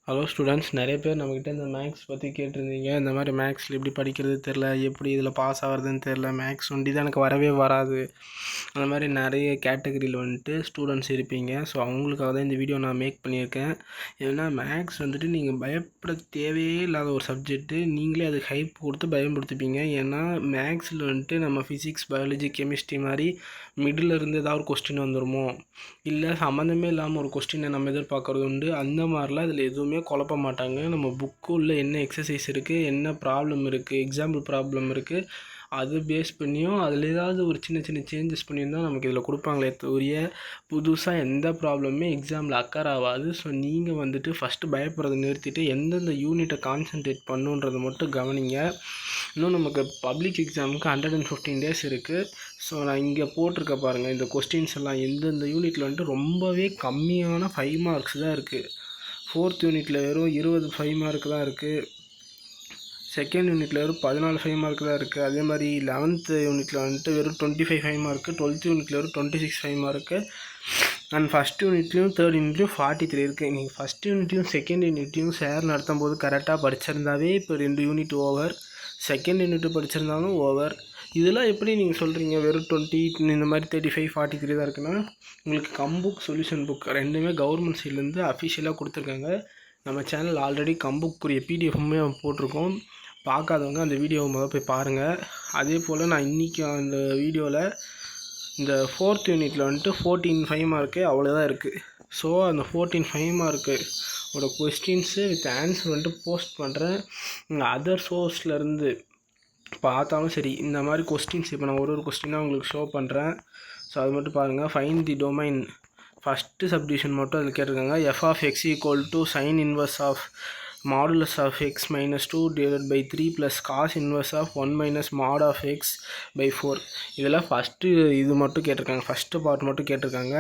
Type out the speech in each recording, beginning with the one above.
Hello students, நிறைய பேர் நம்மக்கிட்ட இந்த மேக்ஸ் பற்றி கேட்டிருந்தீங்க. இந்த மாதிரி மேக்ஸில் எப்படி படிக்கிறது தெரில, எப்படி இதில் பாஸ் ஆகிறதுன்னு தெரில, மேக்ஸ் ஒண்டி தான் எனக்கு வரவே வராது, அந்த மாதிரி நிறைய கேட்டகரியில் வந்துட்டு ஸ்டூடெண்ட்ஸ் இருப்பீங்க. ஸோ அவங்களுக்காக தான் இந்த வீடியோ நான் மேக் பண்ணியிருக்கேன். ஏன்னா மேக்ஸ் வந்துட்டு நீங்கள் பயப்பட தேவையே இல்லாத ஒரு சப்ஜெக்ட்டு. நீங்களே அதுக்கு ஹைப் கொடுத்து பயன்படுத்திப்பீங்க. ஏன்னா மேக்ஸில் வந்துட்டு நம்ம ஃபிசிக்ஸ், பயாலஜி, கெமிஸ்ட்ரி மாதிரி மிடில் இருந்து ஏதாவது ஒரு கொஸ்டின் வந்துடுமோ, இல்லை சம்மந்தமே இல்லாமல் ஒரு கொஸ்டினை நம்ம எதிர்பார்க்குறது உண்டு. அந்த மாதிரிலாம் இதில் எதுவுமே குழப்ப மாட்டாங்க. நம்ம புக்குள்ள என்ன எக்ஸசைஸ் இருக்குது, என்ன ப்ராப்ளம் இருக்குது, எக்ஸாம்பிள் ப்ராப்ளம் இருக்குது, அது பேஸ் பண்ணியும் அதில் ஏதாவது ஒரு சின்ன சின்ன சேஞ்சஸ் பண்ணியிருந்தால் நமக்கு இதில் கொடுப்பாங்களே தவிர புதுசாக எந்த ப்ராப்ளமே எக்ஸாமில் அக்கர் ஆகாது. ஸோ நீங்கள் வந்துட்டு ஃபஸ்ட்டு பயப்படுறதை நிறுத்திட்டு எந்தெந்த யூனிட்டை கான்சன்ட்ரேட் பண்ணுன்றதை மட்டும் கவனிங்க. இன்னும் நமக்கு பப்ளிக் எக்ஸாமுக்கு 115 days இருக்குது. ஸோ நான் இங்கே போட்டிருக்க பாருங்கள், இந்த கொஸ்டின்ஸ் எல்லாம் எந்தெந்த யூனிட்டில் வந்துட்டு ரொம்பவே கம்மியான 5 marks தான் இருக்குது. 4th யூனிட்டில் வெறும் 20 5 mark தான் இருக்குது. 2nd யூனிட்டில் வெறும் 14 5 mark தான் இருக்குது. அதே மாதிரி 11th யூனிட்டில் வந்துட்டு வெறும் 25 5 mark, 12th யூனிட்டில் வெறும் 26 5 mark, அண்ட் 1st யூனிட்லையும் 3rd யூனிட்லையும் 43 இருக்குது. நீங்கள் 1st யூனிட்லையும் 2nd யூனிட்லையும் சார் நடத்தும் போது கரெக்டாக படிச்சிருந்தாவே இப்போ 2 யூனிட் ஓவர், 2nd யூனிட் படிச்சிருந்தாலும் ஓவர். இதெல்லாம் எப்படி நீங்கள் சொல்கிறீங்க வெறும் 20 இந்த மாதிரி 35 43 தான் இருக்குன்னா? உங்களுக்கு கம்புக் சொல்யூஷன் புக் ரெண்டுமே கவர்மெண்ட் சைட்லேருந்து அஃபிஷியலாக கொடுத்துருக்காங்க. நம்ம சேனல் ஆல்ரெடி கம்புக்குரிய பிடிஎஃப்மே போட்டிருக்கோம். பார்க்காதவங்க அந்த வீடியோவை முதல் போய் பாருங்கள். அதே போல் நான் இன்றைக்கி அந்த வீடியோவில் இந்த 4th யூனிட்டில் வந்துட்டு 14 5 mark அவ்வளோதான் இருக்குது. ஸோ அந்த 14 5 mark கொஸ்டின்ஸு வித் ஆன்சர் வந்துட்டு போஸ்ட் பண்ணுறேன். அதர் சோர்ஸ்லேருந்து பார்த்தாலும் சரி, இந்த மாதிரி கொஸ்டின்ஸ் இப்போ நான் ஒரு கொஸ்டினாக உங்களுக்கு ஷோ பண்ணுறேன். ஸோ அது மட்டும் பாருங்கள். ஃபைண்ட் தி டொமைன், ஃபஸ்ட்டு சப்டிவிஷன் மட்டும் அதில் கேட்டிருக்காங்க. f of x equal to sin inverse of modulus of x minus 2 divided by 3 plus cos inverse of 1 minus mod of x by 4. இதில் ஃபஸ்ட்டு இது மட்டும் கேட்டிருக்காங்க, ஃபஸ்ட்டு பார்ட் மட்டும் கேட்டிருக்காங்க.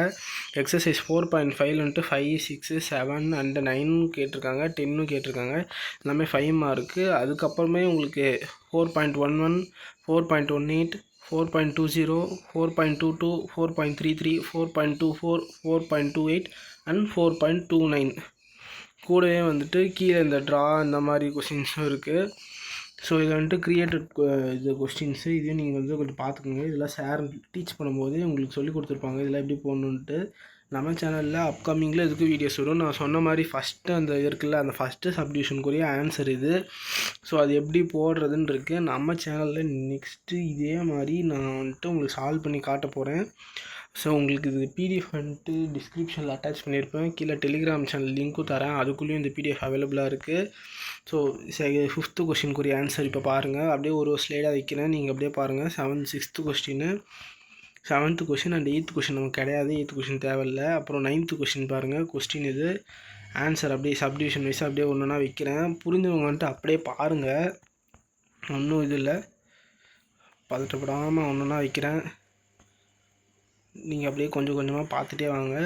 எக்ஸசைஸ் 4.5 வந்துட்டு 5 6 7 அண்ட் 9 கேட்டிருக்காங்க, 10 கேட்டிருக்காங்க. எல்லாமே 5 mark. அதுக்கப்புறமே உங்களுக்கு 4.11 4.18 4.20 4.22 4.33 4.24 4.28 அண்ட் 4.29 கூடவே வந்துட்டு கீழே இந்த ட்ரா இந்த மாதிரி கொஸ்டின்ஸும் இருக்குது. ஸோ இதில் வந்துட்டு க்ரியேட்டட் இது கொஸ்டின்ஸு, இதையும் நீங்கள் வந்து கொஞ்சம் பார்த்துக்கோங்க. இதெல்லாம் சார் டீச் பண்ணும்போது உங்களுக்கு சொல்லி கொடுத்துருப்பாங்க இதெல்லாம் எப்படி போடணுன்ட்டு. நம்ம சேனலில் அப்கமிங்கில் இதுக்கு வீடியோஸ் வரும். நான் சொன்ன மாதிரி ஃபஸ்ட்டு அந்த இருக்குல்ல, அந்த ஃபஸ்ட்டு சப்டிவிஷனுக்குரிய ஆன்சர் இது. ஸோ அது எப்படி போடுறதுன்னு இருக்குது நம்ம சேனலில். நெக்ஸ்ட்டு இதே மாதிரி நான் வந்துட்டு உங்களுக்கு சால்வ் பண்ணி காட்ட போகிறேன். ஸோ உங்களுக்கு இது பிடிஎஃப் வந்துட்டு டிஸ்கிரிப்ஷனில் அட்டாச் பண்ணியிருப்பேன். கீழே டெலிகிராம் சேனல் லிங்க்கும் தரேன், அதுக்குள்ளேயும் இந்த பிடிஎஃப் அவைலபிளாக இருக்குது. ஸோ 5th கொஸ்டினுக்குரிய ஆன்சர் இப்போ பாருங்கள். அப்படியே ஒரு ஸ்லைடாக வைக்கிறேன், நீங்கள் அப்படியே பாருங்கள். 6th question, 7th question and 8th question நமக்கு கிடையாது, 8th கொஸ்டின் தேவையில்லை. அப்புறம் 9th கொஸ்டின் பாருங்கள். கொஸ்டின் இது ஆன்சர் அப்படியே சப்டிவிஷன் வைஸ் அப்படியே ஒன்று ஒன்றா வைக்கிறேன். புரிஞ்சவங்க வந்துட்டு அப்படியே பாருங்கள், ஒன்றும் இது இல்லை, பதட்டப்படாமல் ஒன்று ஒன்றா வைக்கிறேன். நீங்கள் அப்படியே கொஞ்சம் கொஞ்சமாக பார்த்துட்டே வாங்க.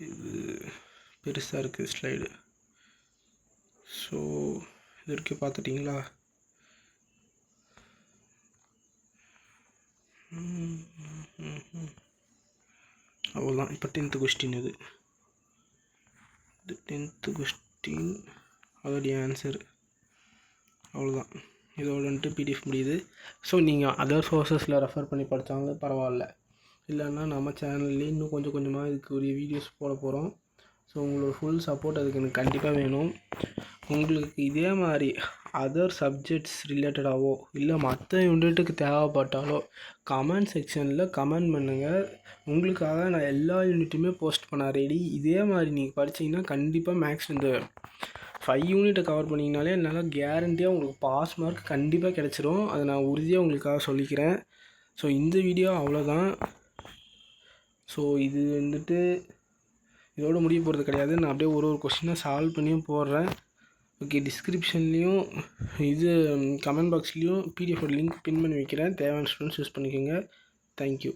இது பெருசாக இருக்குது ஸ்லைடு. ஸோ இது வரைக்கும் பார்த்துட்டிங்களா? அவ்வளோதான். இப்போ 10th கொஸ்டின் இது 10th கொஸ்டின் அதோடைய ஆன்சர் அவ்வளோதான். இதோட வந்துட்டு பிடிஎஃப் முடியுது. ஸோ நீங்கள் அதர் சோர்ஸஸில் ரெஃபர் பண்ணி படித்தாங்க பரவாயில்ல, இல்லைன்னா நம்ம சேனல்லேயே இன்னும் கொஞ்சம் கொஞ்சமாக இதுக்கு ஒரு வீடியோஸ் போட போகிறோம். ஸோ உங்களோட ஃபுல் சப்போர்ட் அதுக்கு எனக்கு கண்டிப்பாக வேணும். உங்களுக்கு இதே மாதிரி அதர் சப்ஜெக்ட்ஸ் ரிலேட்டடாகவோ இல்லை மற்ற யூனிட்டுக்கு தேவைப்பட்டாலோ கமெண்ட் செக்ஷனில் கமெண்ட் பண்ணுங்கள். உங்களுக்காக நான் எல்லா யூனிட்டுமே போஸ்ட் பண்ண ரெடி. இதே மாதிரி நீங்கள் படித்தீங்கன்னா கண்டிப்பாக மேக்ஸ் இந்த 5 யூனிட்டை கவர் பண்ணிங்கனாலே என்னால் கேரண்டியாக உங்களுக்கு பாஸ் மார்க் கண்டிப்பாக கிடச்சிரும். அதை நான் உறுதியாக உங்களுக்காக சொல்லிக்கிறேன். ஸோ இந்த வீடியோ அவ்வளோதான். ஸோ இது வந்துட்டு இதோடு முடிய போகிறது கிடையாது. நான் அப்படியே ஒரு கொஸ்டினாக சால்வ் பண்ணியும் போடுறேன். ஓகே, டிஸ்கிரிப்ஷன்லேயும் இது கமெண்ட் பாக்ஸ்லேயும் பிடிஎஃப் லிங்க் பின் பண்ணி வைக்கிறேன். தேவையான ஸ்டூடெண்ட்ஸ் யூஸ் பண்ணிக்கோங்க. தேங்க்யூ.